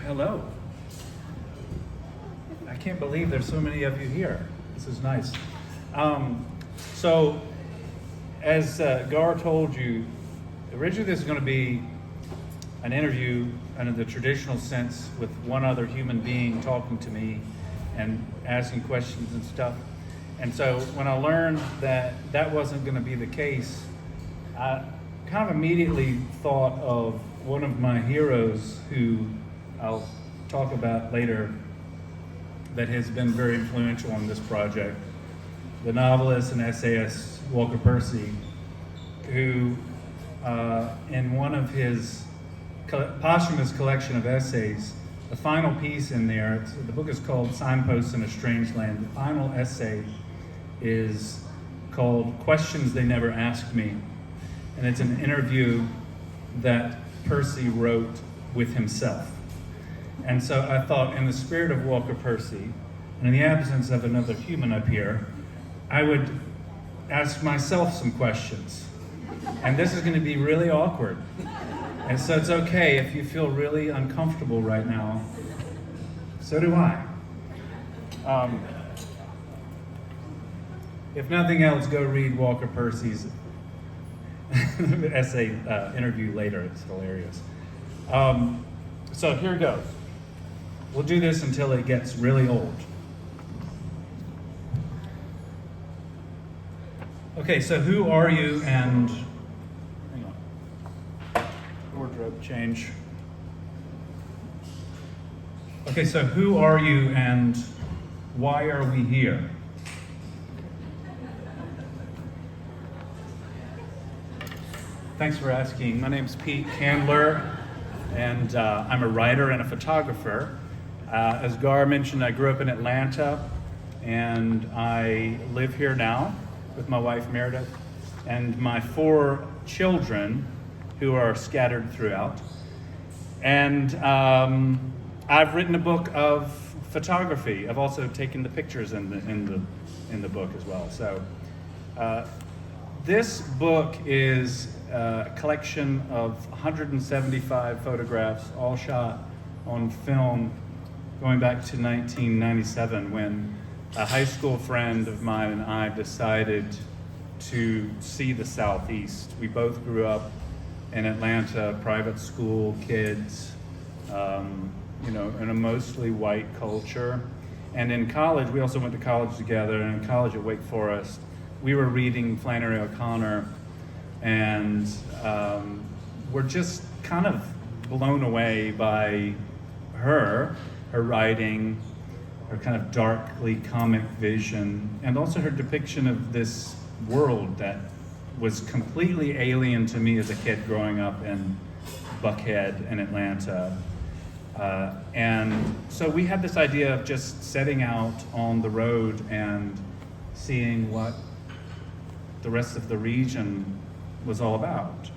Hello. I can't believe there's so many of you here. This is nice. So, as Gar told you, originally this is going to be an interview in the traditional sense with one other human being talking to me and asking questions and stuff. And so when I learned that that wasn't going to be the case, I kind of immediately thought of one of my heroes who I'll talk about later that has been very influential on this project, the novelist and essayist Walker Percy, who in one of his posthumous collection of essays, the final piece in there, the book is called Signposts in a Strange Land. The final essay is called Questions They Never Asked Me. And it's an interview that Percy wrote with himself. And so I thought, in the spirit of Walker Percy, and in the absence of another human up here, I would ask myself some questions. And this is going to be really awkward. And so it's okay if you feel really uncomfortable right now. So do I. If nothing else, go read Walker Percy's essay interview later. It's hilarious. So here goes. We'll do this until it gets really old. Okay, so who are you and... Hang on. Wardrobe change. Okay, so who are you and why are we here? Thanks for asking. My name's Pete Candler, and I'm a writer and a photographer. As Gar mentioned, I grew up in Atlanta, and I live here now with my wife Meredith and my 4 children who are scattered throughout. And I've written a book of photography. I've also taken the pictures in the book as well. So this book is a collection of 175 photographs, all shot on film, going back to 1997 when a high school friend of mine and I decided to see the Southeast. We both grew up in Atlanta, private school kids, in a mostly white culture. And in college, we also went to college together, and in college at Wake Forest, we were reading Flannery O'Connor, and we're just kind of blown away by her writing, her kind of darkly comic vision, and also her depiction of this world that was completely alien to me as a kid growing up in Buckhead in Atlanta. And so we had this idea of just setting out on the road and seeing what the rest of the region was all about.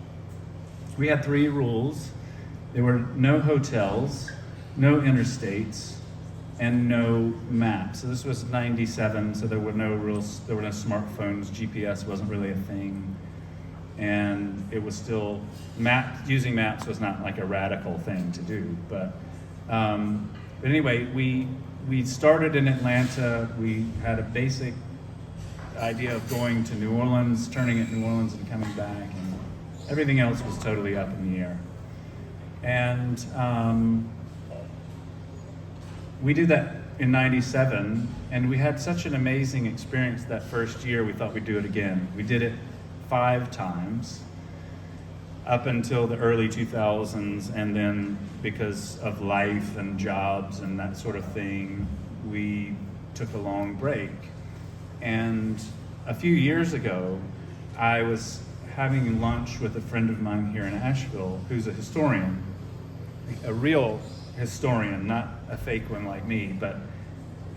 We had 3 rules. There were no hotels, no interstates, and no maps. So this was 97, so there were no smartphones. GPS wasn't really a thing, and it was still using maps was not like a radical thing to do. But anyway, we started in Atlanta. We had a basic idea of going to New Orleans, turning at New Orleans, and coming back, and everything else was totally up in the air. And we did that in 97, and we had such an amazing experience that first year. We thought we'd do it again. We did it 5 times up until the early 2000s, and then because of life and jobs and that sort of thing, we took a long break. And a few years ago, I was having lunch with a friend of mine here in Asheville who's a historian, a real historian, not a fake one like me, but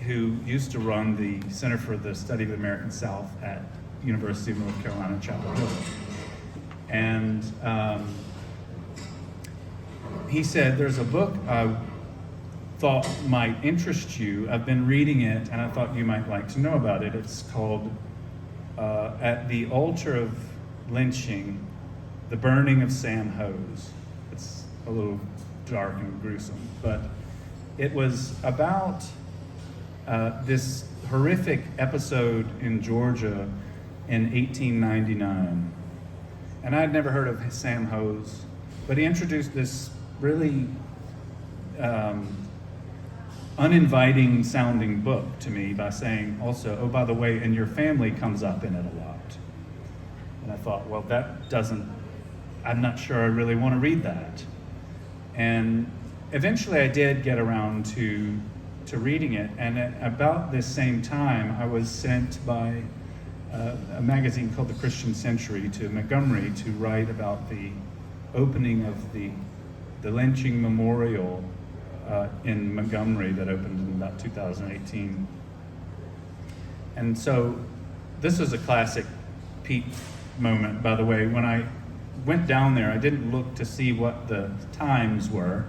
who used to run the Center for the Study of the American South at University of North Carolina, Chapel Hill. And he said, there's a book I thought might interest you. I've been reading it, and I thought you might like to know about it. It's called At the Altar of Lynching, The Burning of Sam Hose. It's a little dark and gruesome, but it was about this horrific episode in Georgia in 1899. And I'd never heard of Sam Hose, but he introduced this really uninviting sounding book to me by saying also, oh, by the way, and your family comes up in it a lot. And I thought, well, I'm not sure I really want to read that. And eventually I did get around to reading it, and at about this same time, I was sent by a magazine called The Christian Century to Montgomery to write about the opening of the lynching memorial in Montgomery that opened in about 2018. And so this was a classic Pete moment, by the way. When I went down there, I didn't look to see what the times were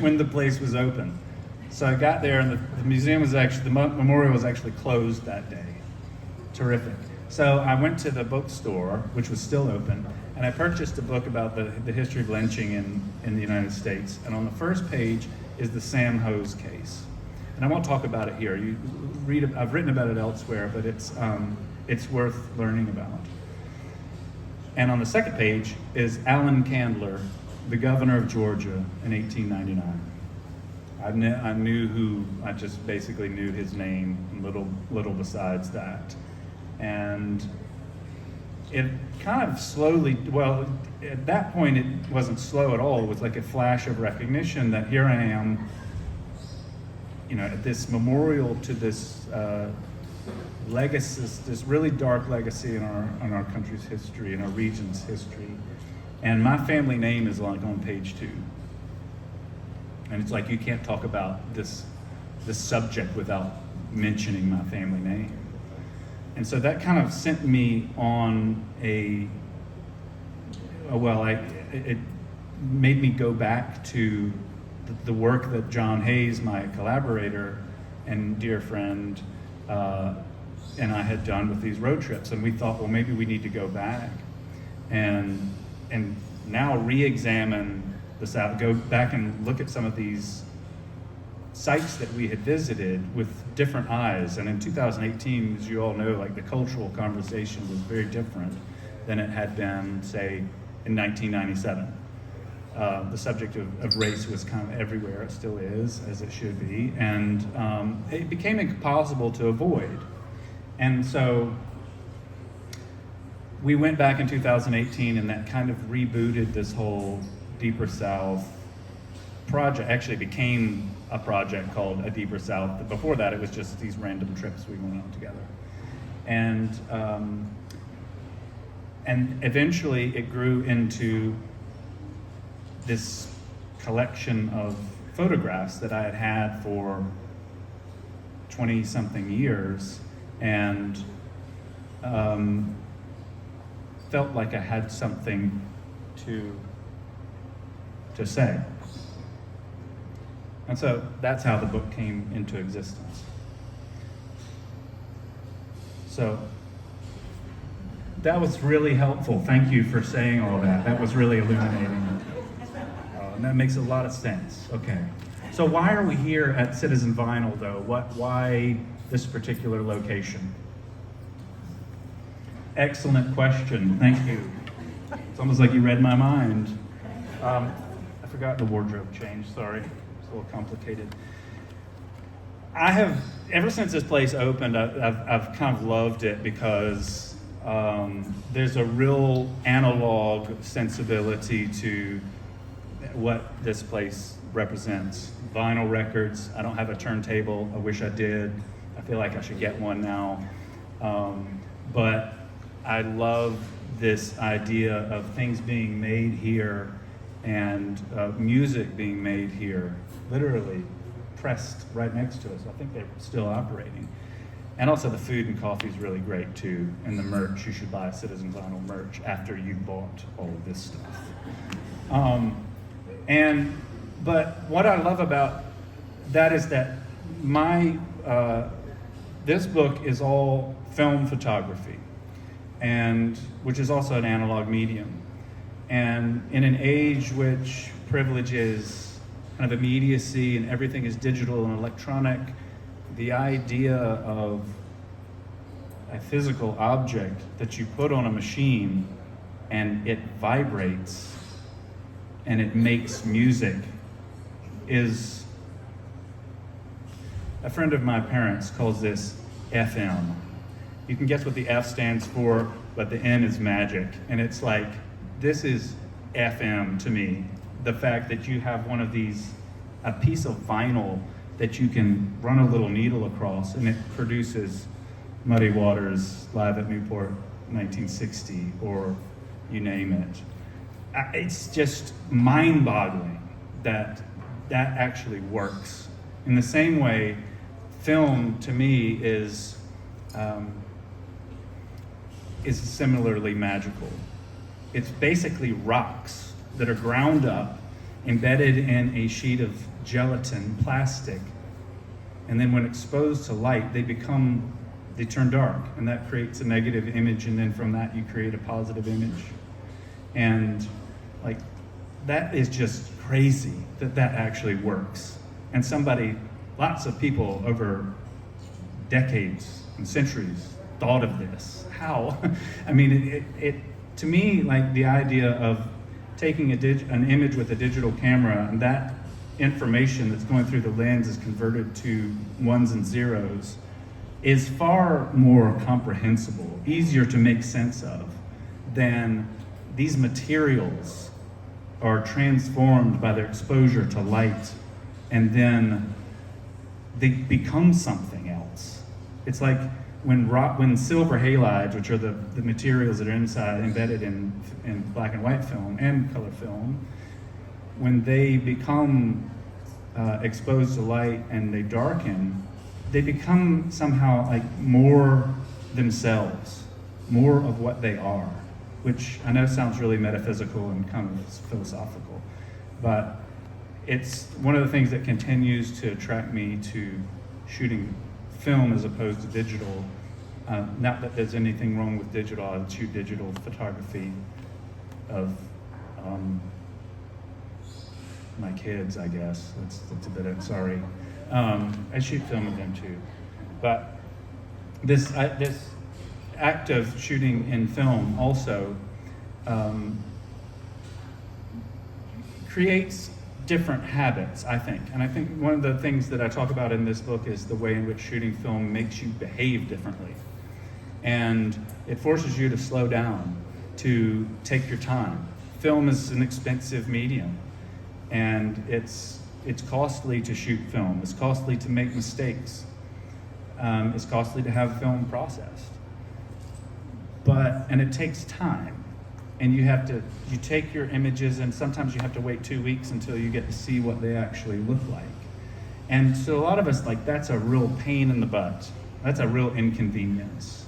when the place was open. So I got there, and the museum was actually, the memorial was actually closed that day. Terrific. So I went to the bookstore, which was still open, and I purchased a book about the history of lynching in the United States. And on the first page is the Sam Hose case. And I won't talk about it here. I've written about it elsewhere, but it's worth learning about. And on the second page is Allen Candler, the governor of Georgia in 1899. I just basically knew his name, little besides that. And it kind of slowly, well, at that point it wasn't slow at all. It was like a flash of recognition that here I am, at this memorial to this legacy, this really dark legacy in our country's history, in our region's history. And my family name is like on page 2. And it's like you can't talk about this subject without mentioning my family name. And so that kind of sent me on it made me go back to the work that John Hayes, my collaborator and dear friend, and I had done with these road trips. And we thought, well, maybe we need to go back and now re-examine the South, go back and look at some of these sites that we had visited with different eyes. And in 2018, as you all know, like the cultural conversation was very different than it had been, say, in 1997. The subject of race was kind of everywhere. It still is, as it should be. And it became impossible to avoid. And so we went back in 2018, and that kind of rebooted this whole Deeper South project. Actually became a project called A Deeper South. But before that, it was just these random trips we went on together. And eventually it grew into this collection of photographs that I had had for 20-something years, and felt like I had something to say. And so that's how the book came into existence. So that was really helpful. Thank you for saying all that. That was really illuminating. And that makes a lot of sense. Okay. So why are we here at Citizen Vinyl, though? Why this particular location? Excellent question. Thank you. It's almost like you read my mind. I forgot the wardrobe change. Sorry. It's a little complicated. I have, ever since this place opened, I've kind of loved it because there's a real analog sensibility to what this place represents. Vinyl records. I don't have a turntable. I wish I did. I feel like I should get one now. But I love this idea of things being made here and music being made here, literally pressed right next to us. I think they're still operating. And also the food and coffee is really great too. And the merch, you should buy Citizen Vinyl merch after you bought all of this stuff. But what I love about that is that this book is all film photography, and which is also an analog medium. And in an age which privileges kind of immediacy and everything is digital and electronic, the idea of a physical object that you put on a machine and it vibrates and it makes music is, a friend of my parents calls this FM. You can guess what the F stands for, but the N is magic. And it's like, this is FM to me. The fact that you have one of these, a piece of vinyl that you can run a little needle across and it produces Muddy Waters Live at Newport 1960, or you name it. It's just mind-boggling that that actually works. In the same way, film to me is similarly magical. It's basically rocks that are ground up, embedded in a sheet of gelatin plastic, and then when exposed to light, they turn dark, and that creates a negative image, and then from that you create a positive image. And like, that is just crazy that that actually works. And lots of people over decades and centuries thought of this. How? I mean, it to me, like, the idea of taking an image with a digital camera and that information that's going through the lens is converted to ones and zeros is far more comprehensible, easier to make sense of than these materials are transformed by their exposure to light and then they become something else. It's like when silver halides, which are the materials that are inside embedded in black and white film and color film, when they become exposed to light and they darken, they become somehow like more themselves, more of what they are, which I know sounds really metaphysical and kind of philosophical, but it's one of the things that continues to attract me to shooting film as opposed to digital. Not that there's anything wrong with digital. I shoot digital photography of my kids, I guess. That's a bit of, sorry. I shoot film of them too. But this act of shooting in film also creates different habits, I think. And I think one of the things that I talk about in this book is the way in which shooting film makes you behave differently. And it forces you to slow down, to take your time. Film is an expensive medium, and it's costly to shoot film. It's costly to make mistakes. It's costly to have film processed. And it takes time. And you take your images, and sometimes you have to wait 2 weeks until you get to see what they actually look like. And so a lot of us, like, that's a real pain in the butt. That's a real inconvenience.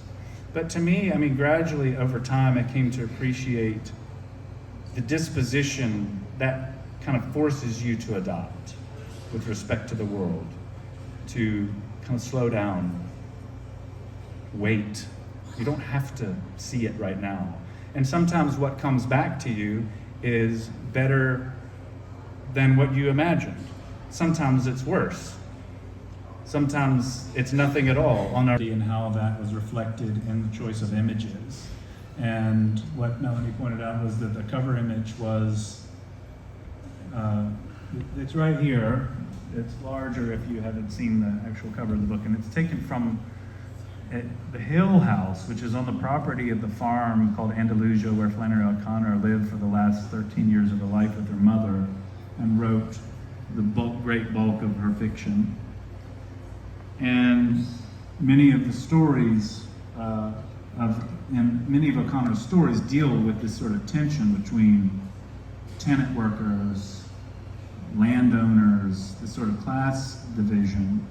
But to me, I mean, gradually over time, I came to appreciate the disposition that kind of forces you to adopt with respect to the world, to kind of slow down, wait. You don't have to see it right now. And sometimes what comes back to you is better than what you imagined. Sometimes it's worse. Sometimes it's nothing at all on our, and how that was reflected in the choice of images. And what Melanie pointed out was that the cover image was, it's right here. It's larger if you haven't seen the actual cover of the book, and it's taken from the Hill House, which is on the property of the farm called Andalusia, where Flannery O'Connor lived for the last 13 years of her life with her mother, and wrote the great bulk of her fiction. And many of the stories and many of O'Connor's stories deal with this sort of tension between tenant workers, landowners, this sort of class division.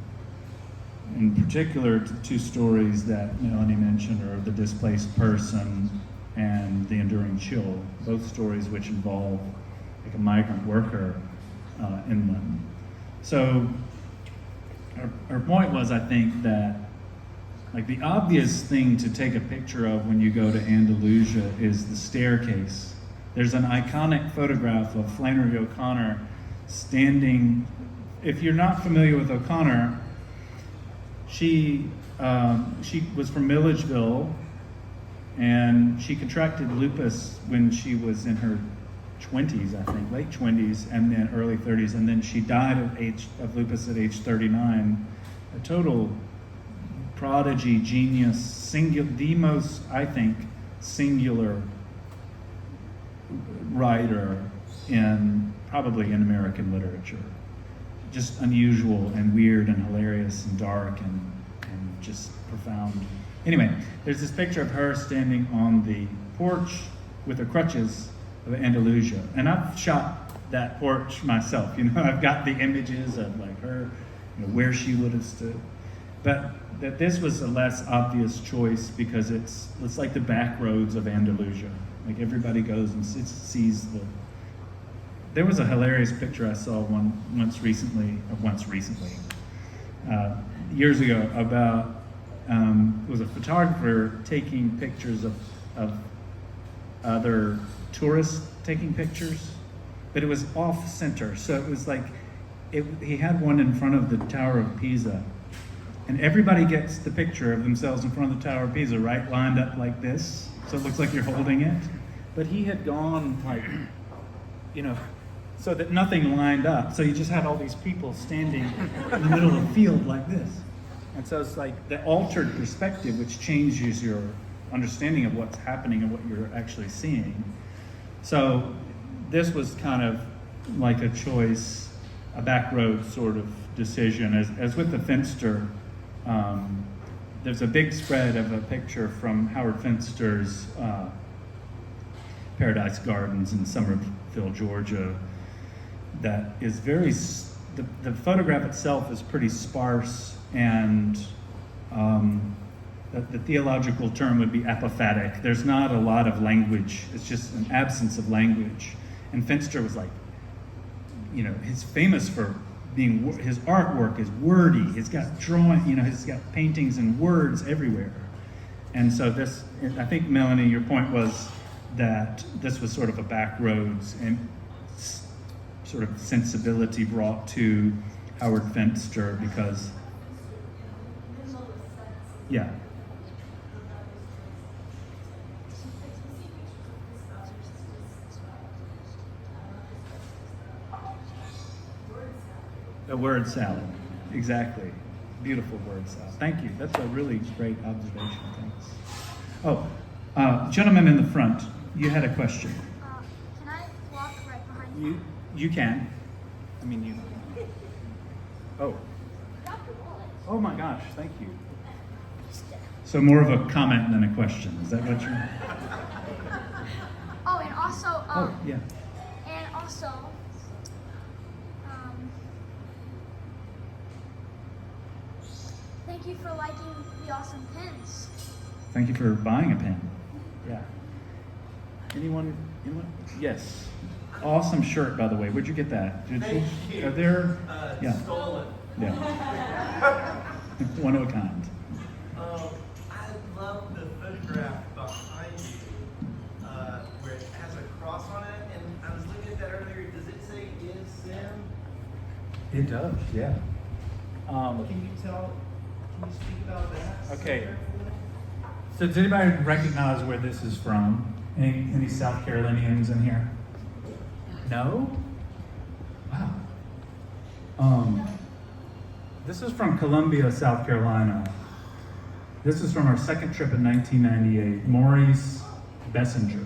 In particular, the two stories that Melanie mentioned are The Displaced Person and The Enduring Chill, both stories which involve like a migrant worker in them. So her point was, I think, that like the obvious thing to take a picture of when you go to Andalusia is the staircase. There's an iconic photograph of Flannery O'Connor standing. If you're not familiar with O'Connor, she was from Milledgeville, and she contracted lupus when she was in her 20s, I think, late 20s, and then early 30s, and then she died of lupus at age 39. A total prodigy, genius, the most, I think, singular writer probably in American literature. Just unusual and weird and hilarious and dark and just profound. Anyway, there's this picture of her standing on the porch with her crutches of Andalusia. And I've shot that porch myself. I've got the images of like her, where she would have stood. But that this was a less obvious choice because it's like the back roads of Andalusia. Like everybody goes and sees the. There was a hilarious picture I saw once recently, years ago, about it was a photographer taking pictures of other tourists taking pictures, but it was off center. So it was like he had one in front of the Tower of Pisa, and everybody gets the picture of themselves in front of the Tower of Pisa, right, lined up like this, so it looks like you're holding it. But he had gone like, so that nothing lined up. So you just had all these people standing in the middle of the field like this. And so it's like the altered perspective, which changes your understanding of what's happening and what you're actually seeing. So this was kind of like a choice, a backroad sort of decision. As with the Finster, there's a big spread of a picture from Howard Finster's Paradise Gardens in Summerville, Georgia, that is the photograph itself is pretty sparse, and the theological term would be apophatic. There's not a lot of language. It's just an absence of language. And Finster was like, he's famous for his artwork is wordy. He's got drawing, he's got paintings and words everywhere. And so I think, Melanie, your point was that this was sort of a backroads and sort of sensibility brought to Howard Finster because, yeah. A word salad, exactly. Beautiful word salad. Thank you. That's a really great observation. Thanks. Oh, gentleman in the front, you had a question. Can I walk right behind you? You can. I mean, you. Oh. Oh my gosh, thank you. So more of a comment than a question. Is that what you're? Oh, and also. Oh, yeah. And also. Thank you for liking the awesome pins. Thank you for buying a pen. Yeah. Anyone? Yes. Awesome shirt, by the way. Where'd you get that? Thank you. Are there? Yeah. Stolen. Yeah. One of a kind. I love the photograph behind you, where it has a cross on it, and I was looking at that earlier. Does it say "Is Sim"? It does. Yeah. Can you speak about that? Okay. So does anybody recognize where this is from? Any South Carolinians in here? No? Wow. This is from Columbia, South Carolina. This is from our second trip in 1998. Maurice Bessinger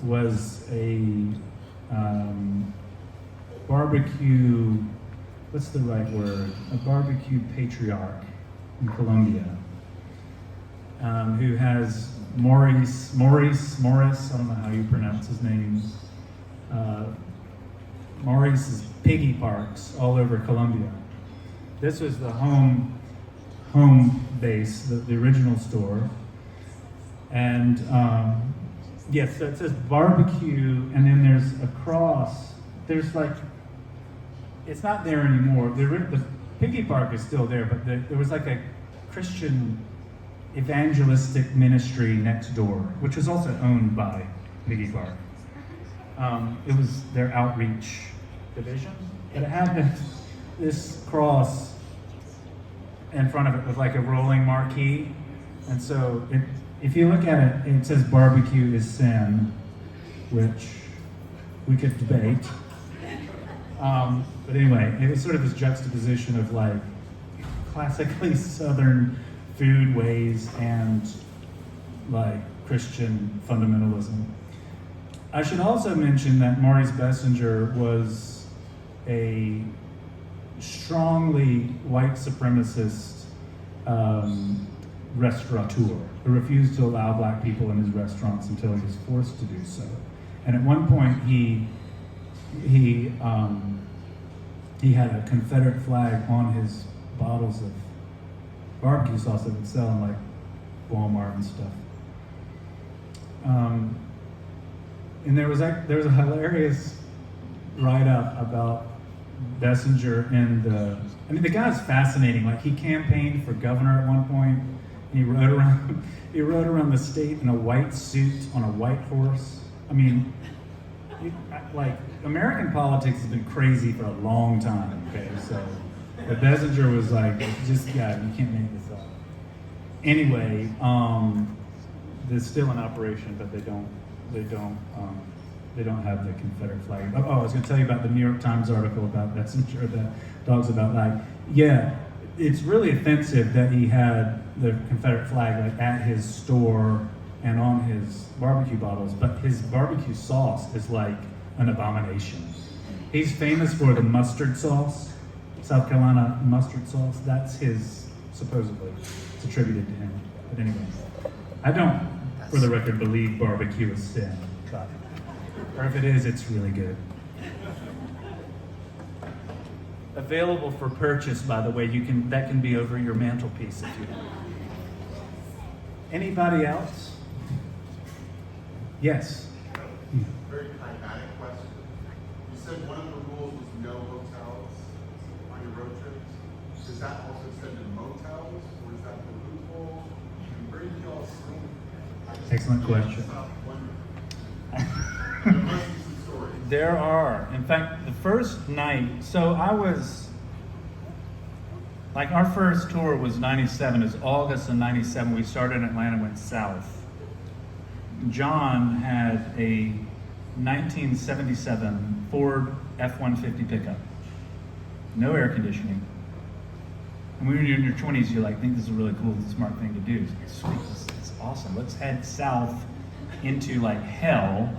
was a barbecue, what's the right word? A barbecue patriarch in Columbia, who has Morris, I don't know how you pronounce his name. Maurice's piggy parks all over Columbia. This was the home base, the original store. And yes, so it says barbecue, and then there's a cross. There's like, it's not there anymore. The piggy park is still there, but there was like a Christian evangelistic ministry next door, which was also owned by Piggy Park. It was their outreach division, but it had this cross in front of it with like a rolling marquee. And so if you look at it, it says barbecue is sin, which we could debate. But anyway, it was sort of this juxtaposition of like classically Southern food ways and like Christian fundamentalism. I should also mention that Maurice Bessinger was a strongly white supremacist restaurateur who refused to allow black people in his restaurants until he was forced to do so. And at one point, he had a Confederate flag on his bottles of barbecue sauce that would sell in like Walmart and stuff. And there was a hilarious write-up about Bessinger the guy's fascinating. Like, he campaigned for governor at one point, and he rode around the state in a white suit on a white horse. I mean, like, American politics has been crazy for a long time, okay? So, but Bessinger was like, you can't make this up. Anyway, there's still an operation, but they don't have the Confederate flag. Oh, I was going to tell you about the New York Times article about Bessinger, the dogs about like, yeah, it's really offensive that he had the Confederate flag like at his store and on his barbecue bottles, but his barbecue sauce is like an abomination. He's famous for the mustard sauce, South Carolina mustard sauce. That's his, supposedly, it's attributed to him. But anyway, I don't, for the record, believe barbecue is sin. But, or if it is, it's really good. Available for purchase, by the way. That can be over your mantelpiece if you want. Anybody else? Yes. Very pragmatic question. You said one of the rules was no hotels on your road trips. Does that also extend to motels, or is that the loophole? And where did y'all sleep? Excellent question. There are. In fact, the first night, so I was, like, our first tour was 97. It was August of 97. We started in Atlanta, went south. John had a 1977 Ford F-150 pickup. No air conditioning. And when you're in your 20s, you're like, think this is a really cool, smart thing to do. It's sweet, it's awesome. Let's head south into like hell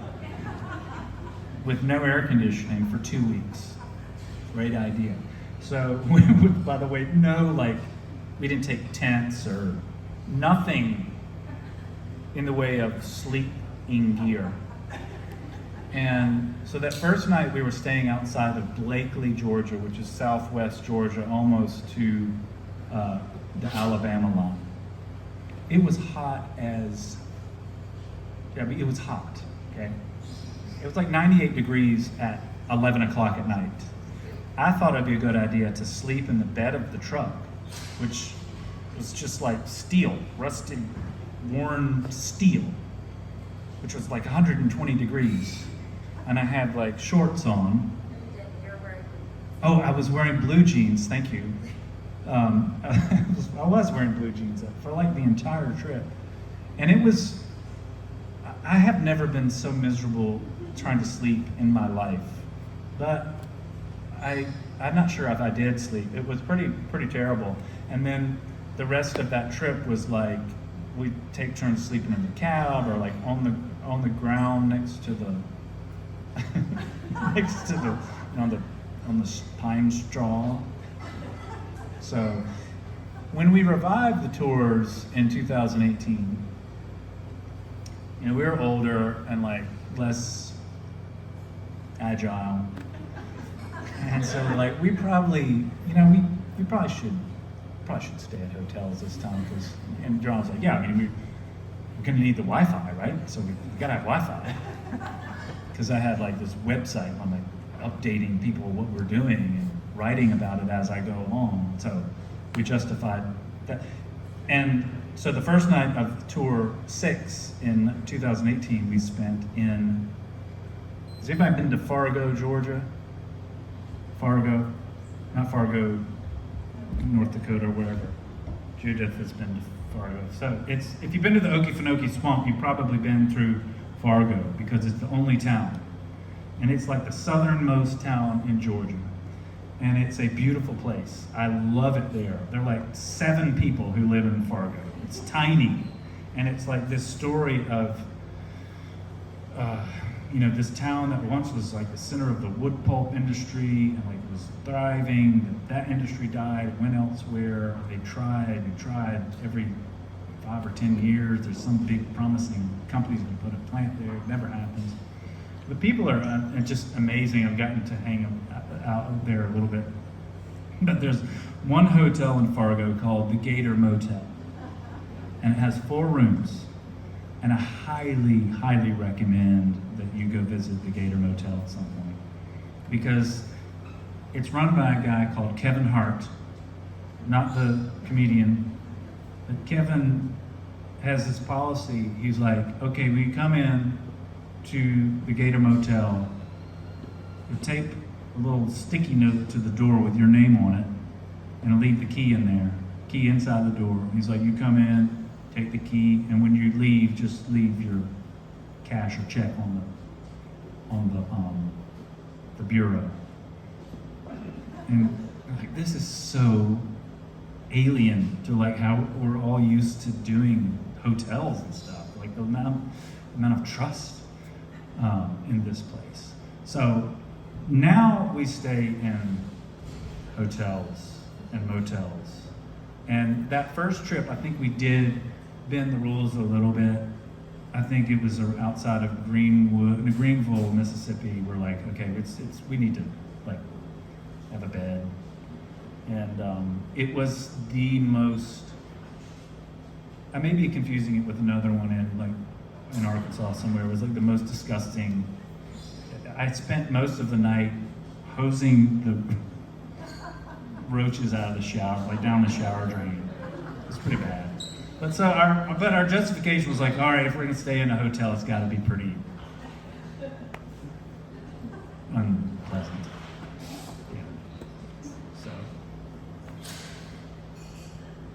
with no air conditioning for 2 weeks. Great idea. So, by the way, we didn't take tents or nothing in the way of sleeping gear. And so that first night we were staying outside of Blakely, Georgia, which is southwest Georgia, almost to the Alabama line. It was hot it was hot, okay? It was like 98 degrees at 11 o'clock at night. I thought it'd be a good idea to sleep in the bed of the truck, which was just like steel, rusted, worn steel, which was like 120 degrees. And I had like shorts on. Oh, I was wearing blue jeans, thank you. I was wearing blue jeans for like the entire trip. And I have never been so miserable trying to sleep in my life. But I'm not sure if I did sleep. It was pretty terrible. And then the rest of that trip was like, we'd take turns sleeping in the cab or like on the ground next to the on the pine straw. So when we revived the tours in 2018, we were older and like less agile, and so we're like, we probably should stay at hotels this time, and John was like, yeah, I mean, we're gonna need the Wi-Fi, right? So we gotta have Wi-Fi. Because I had like this website on like updating people what we're doing and writing about it as I go along. So we justified that. And so the first night of tour 6 in 2018, we spent in, has anybody been to Fargo, Georgia? Fargo, not Fargo, North Dakota, or wherever. Judith has been to Fargo. So if you've been to the Okefenokee Swamp, you've probably been through Fargo because it's the only town. And it's like the southernmost town in Georgia. And it's a beautiful place. I love it there. There are like 7 people who live in Fargo. It's tiny. And it's like this story of, this town that once was like the center of the wood pulp industry and like was thriving. That industry died, it went elsewhere. They tried every 5 or 10 years. There's some big promising companies going to put a plant there. It never happens. The people are just amazing. I've gotten to hang out there a little bit. But there's one hotel in Fargo called the Gator Motel. And it has 4 rooms. And I highly, highly recommend that you go visit the Gator Motel at some point. Because it's run by a guy called Kevin Hart, not the comedian. But Kevin has this policy. He's like, okay, we come in to the Gator Motel, you tape a little sticky note to the door with your name on it, and leave the key in there, key inside the door. He's like, you come in, take the key, and when you leave, just leave your cash or check on the bureau. And like, this is so alien to like how we're all used to doing hotels and stuff. Like the amount of trust in this place. So now we stay in hotels and motels. And that first trip, I think we did bend the rules a little bit. I think it was outside of Greenville, Mississippi. We're like, okay, we need to like have a bed. And it was the most, I may be confusing it with another one in Arkansas somewhere. It was like the most disgusting. I spent most of the night hosing the roaches out of the shower, like down the shower drain. It's pretty bad. But our justification was like, all right, if we're gonna stay in a hotel, it's gotta be pretty